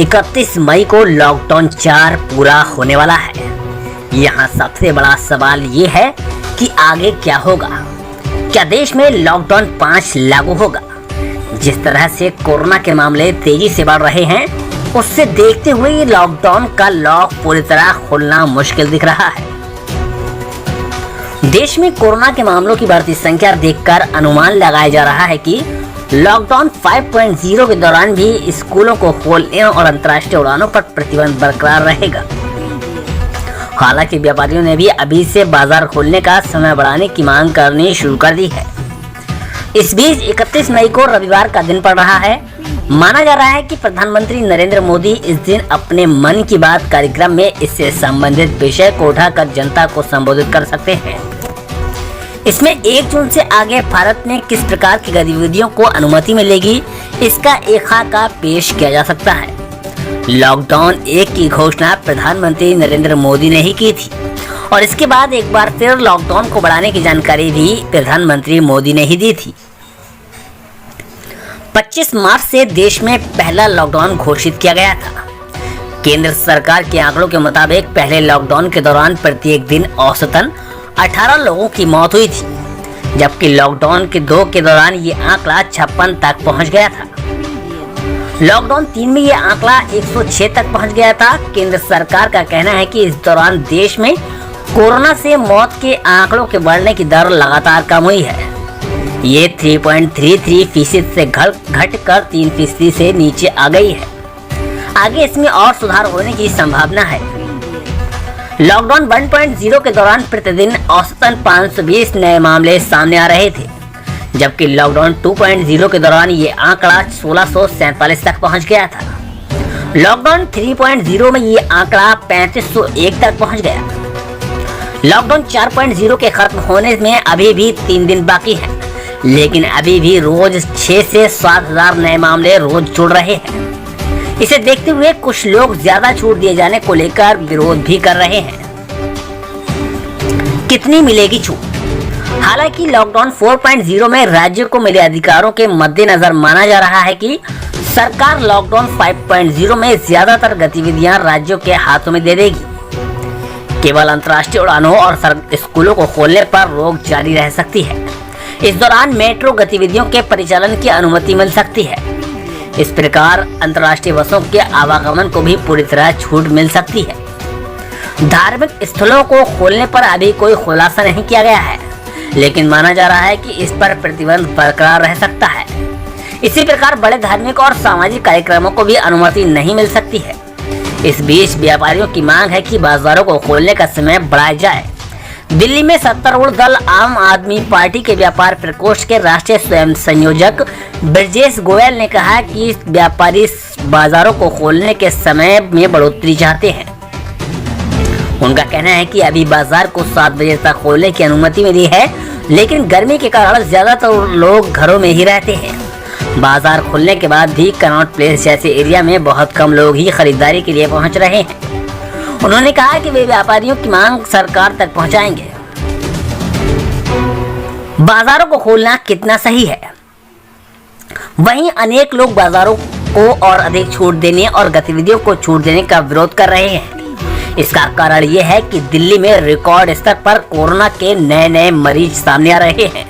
31 मई को लॉकडाउन 4 पूरा होने वाला है। यहाँ सबसे बड़ा सवाल ये है कि आगे क्या होगा। क्या देश में लॉकडाउन 5 लागू होगा? जिस तरह से कोरोना के मामले तेजी से बढ़ रहे हैं, उससे देखते हुए ये लॉकडाउन का लॉक पूरी तरह खोलना मुश्किल दिख रहा है। देश में कोरोना के मामलों की बढ़ती संख्या देखकर अनुमान लगाया जा रहा है कि लॉकडाउन 5.0 के दौरान भी स्कूलों को खोलने और अंतर्राष्ट्रीय उड़ानों पर प्रतिबंध बरकरार रहेगा। हालांकि व्यापारियों ने भी अभी से बाजार खोलने का समय बढ़ाने की मांग करनी शुरू कर दी है। इस बीच 31 मई को रविवार का दिन पड़ रहा है। माना जा रहा है कि प्रधानमंत्री नरेंद्र मोदी इस दिन अपने मन की बात कार्यक्रम में इससे संबंधित विषय को उठाकर जनता को संबोधित कर सकते हैं। इसमें 1 जून से आगे भारत में किस प्रकार की गतिविधियों को अनुमति मिलेगी, इसका एक खाका पेश किया जा सकता है। लॉकडाउन 1 की घोषणा प्रधानमंत्री नरेंद्र मोदी ने ही की थी और इसके बाद एक बार फिर लॉकडाउन को बढ़ाने की जानकारी भी प्रधानमंत्री मोदी ने ही दी थी। 25 मार्च से देश में पहला लॉकडाउन घोषित किया गया था। केंद्र सरकार के आंकड़ों के मुताबिक पहले लॉकडाउन के दौरान प्रत्येक दिन औसतन 18 लोगों की मौत हुई थी, जबकि लॉकडाउन के 2 के दौरान ये आंकड़ा 56 तक पहुंच गया था। लॉकडाउन 3 में ये आंकड़ा 106 तक पहुंच गया था। केंद्र सरकार का कहना है कि इस दौरान देश में कोरोना से मौत के आंकड़ों के बढ़ने की दर लगातार कम हुई है। ये 3.33% से घटकर 3% से नीचे आ गई है। आगे इसमें और सुधार होने की संभावना है। लॉकडाउन 1.0 के दौरान प्रतिदिन औसतन 520 नए मामले सामने आ रहे थे, जबकि लॉकडाउन 2.0 के दौरान ये आंकड़ा 1647 तक पहुंच गया था। लॉकडाउन 3.0 में ये आंकड़ा 3501 तक पहुंच गया। लॉकडाउन 4.0 के खत्म होने में अभी भी 3 दिन बाकी हैं, लेकिन अभी भी रोज 6 से 7,000 नए मामले रोज जुड़ रहे हैं। इसे देखते हुए कुछ लोग ज्यादा छूट दिए जाने को लेकर विरोध भी कर रहे हैं। कितनी मिलेगी छूट? हालांकि लॉकडाउन 4.0 में राज्य को मिले अधिकारों के मद्देनजर माना जा रहा है कि सरकार लॉकडाउन 5.0 में ज्यादातर गतिविधियां राज्यों के हाथों में दे देगी। केवल अंतर्राष्ट्रीय उड़ानों और स्कूलों को खोलने पर रोक जारी रह सकती है। इस दौरान मेट्रो गतिविधियों के परिचालन की अनुमति मिल सकती है। इस प्रकार अंतर्राष्ट्रीय बसों के आवागमन को भी पूरी तरह छूट मिल सकती है। धार्मिक स्थलों को खोलने पर अभी कोई खुलासा नहीं किया गया है, लेकिन माना जा रहा है कि इस पर प्रतिबंध बरकरार रह सकता है। इसी प्रकार बड़े धार्मिक और सामाजिक कार्यक्रमों को भी अनुमति नहीं मिल सकती है। इस बीच व्यापारियों की मांग है कि बाजारों को खोलने का समय बढ़ाया जाए। दिल्ली में सत्तारूढ़ दल आम आदमी पार्टी के व्यापार प्रकोष्ठ के राष्ट्रीय स्वयं संयोजक ब्रजेश गोयल ने कहा कि व्यापारी बाजारों को खोलने के समय में बढ़ोतरी चाहते हैं। उनका कहना है कि अभी बाजार को 7 बजे तक खोलने की अनुमति मिली है, लेकिन गर्मी के कारण ज्यादातर लोग घरों में ही रहते हैं। बाजार खुलने के बाद भी कनॉट प्लेस जैसे एरिया में बहुत कम लोग ही खरीदारी के लिए पहुंच रहे हैं। उन्होंने कहा कि वे व्यापारियों की मांग सरकार तक पहुंचाएंगे। बाजारों को खोलना कितना सही है? वहीं अनेक लोग बाजारों को और अधिक छूट देने और गतिविधियों को छूट देने का विरोध कर रहे हैं। इसका कारण ये है कि दिल्ली में रिकॉर्ड स्तर पर कोरोना के नए मरीज सामने आ रहे हैं।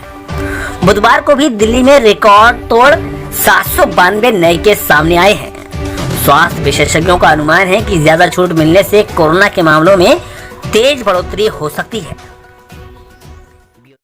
बुधवार को भी दिल्ली में रिकॉर्ड तोड़ 792 नए केस सामने आए हैं। स्वास्थ्य विशेषज्ञों का अनुमान है कि ज्यादा छूट मिलने से कोरोना के मामलों में तेज बढ़ोतरी हो सकती है।